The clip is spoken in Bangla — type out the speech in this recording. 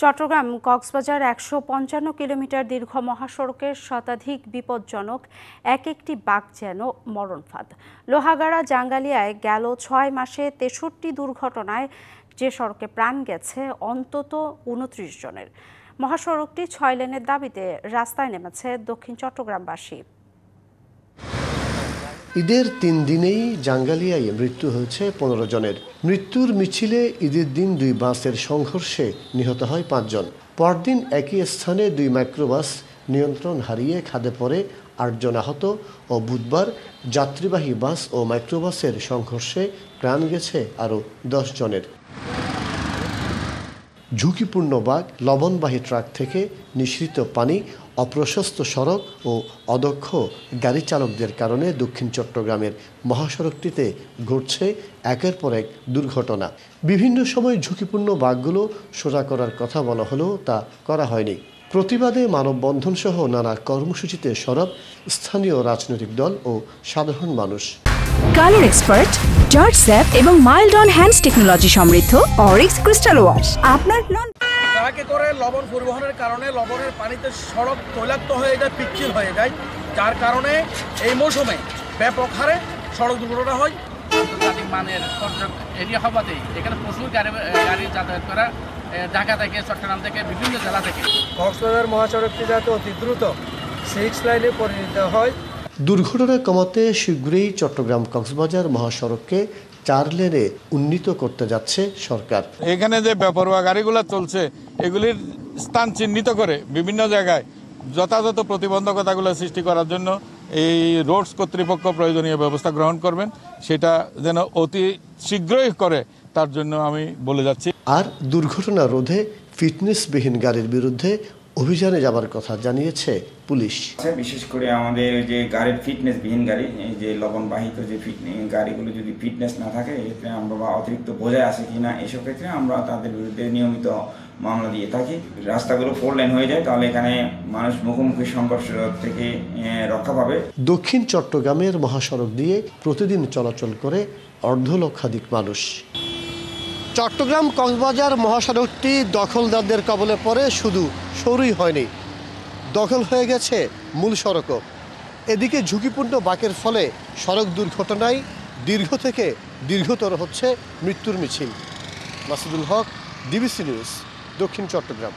চট্টগ্রাম কক্সবাজার ১৫৫ কিলোমিটার দীর্ঘ মহাসড়কের শতাধিক বিপজ্জনক একটি বাঁক যেন মরণফাঁদ। লোহাগাড়া জাঙ্গালিয়ায় গেল ৬ মাসে ৬৩ দুর্ঘটনায় যে সড়কে প্রাণ গেছে অন্তত ২৯ জনের। মহাসড়কটি ৬ লেনের দাবিতে রাস্তায় নেমেছে দক্ষিণ চট্টগ্রামবাসী। ঈদের ৩ দিনেই জাঙ্গালিয়ায় মৃত্যু হয়েছে ১৫ জনের। মৃত্যুর মিছিলে ঈদের দিন ২ বাসের সংঘর্ষে নিহত হয় ৫ জন। পরদিন একই স্থানে ২ মাইক্রোবাস নিয়ন্ত্রণ হারিয়ে খাদে পড়ে ৮ জন আহত ও বুধবার যাত্রীবাহী বাস ও মাইক্রোবাসের সংঘর্ষে প্রাণ গেছে আরও ১০ জনের। ঝুঁকিপূর্ণ বাঁক, লবণবাহী ট্রাক থেকে নিঃসৃত পানি, অপ্রশস্ত সড়ক ও অদক্ষ গাড়ি চালকদের কারণে দক্ষিণ চট্টগ্রামের মহাসড়কটিতে ঘটছে একের পর এক দুর্ঘটনা। বিভিন্ন সময় ঝুঁকিপূর্ণ বাঁকগুলো সোজা করার কথা বলা হলেও তা করা হয়নি। প্রতিবাদে মানববন্ধন সহ নানা কর্মসূচিতে সরব স্থানীয় রাজনৈতিক দল ও সাধারণ মানুষ। কালার এক্সপার্ট, জর্জ স্যাপ এবং মাইল্ড অন হ্যান্ডস টেকনোলজি সমৃদ্ধ অরিক্স ক্রিস্টাল ওয়াশ আপনার ট্রাকে করে লবণ পরিবহনের কারণে লবণের পানিতে সড়ক তৈলাক্ত হয়ে যায়, পিচ্ছিল হয়ে যায়, যার কারণে এই মৌসুমে ব্যাপক হারে সড়ক দুর্ঘটনা হয়। আন্তর্জাতিক মানের পর্যটক এরিয়া হওয়াতেই এখানে প্রচুর গাড়ি যাতায়াত করা, ঢাকা থেকে, চট্টগ্রাম থেকে, বিভিন্ন জেলা থেকে। কক্সবাজার মহাসড়কটি যাতে অতি দ্রুত 6 লাইনে পরিণত হয়। দুর্ঘটনা কমাতে শীঘ্রই চট্টগ্রাম কক্সবাজার মহাসড়ককে ৪ লেনে উন্নীত করতে যাচ্ছে সরকার। এখানে যে বেপরোয়া গাড়িগুলো চলছে এগুলির স্থান চিহ্নিত করে বিভিন্ন জায়গায় যথাযথ প্রতিবন্ধকতাগুলো সৃষ্টি করার জন্য এই রোডস কর্তৃপক্ষ প্রয়োজনীয় ব্যবস্থা গ্রহণ করবেন, সেটা যেন অতি শীঘ্রই করে তার জন্য আমি বলে যাচ্ছি। আর দুর্ঘটনা রোধে ফিটনেসবিহীন গাড়ির বিরুদ্ধে অভিযানে যাবার কথা জানিয়েছে পুলিশ। বিশেষ করে আমাদের যে গাড়ির ফিটনেসবিহীন গাড়ি, এই যে লবণবাহিত যে গাড়িগুলো যদি ফিটনেস না থাকে, এক্ষেত্রে আমরা বা অতিরিক্ত বোঝাই আছে কিনা, এসব ক্ষেত্রে আমরা তাদের বিরুদ্ধে নিয়মিত মামলা দিয়ে থাকি। রাস্তাগুলো 4 লেন হয়ে যায়, তাহলে এখানে মানুষ মুখোমুখি সংঘর্ষ থেকে রক্ষা পাবে। দক্ষিণ চট্টগ্রামের মহাসড়ক দিয়ে প্রতিদিন চলাচল করে 1.5 লক্ষাধিক মানুষ। চট্টগ্রাম কক্সবাজার মহাসড়কটি দখলদারদের কবলে পড়ে শুধু সরুই হয়নি, দখল হয়ে গেছে মূল সড়কও। এদিকে ঝুঁকিপূর্ণ বাঁকের ফলে সড়ক দুর্ঘটনায় দীর্ঘ থেকে দীর্ঘতর হচ্ছে মৃত্যুর মিছিল। মাসুদুল হক, ডিবিসি নিউজ, দক্ষিণ চট্টগ্রাম।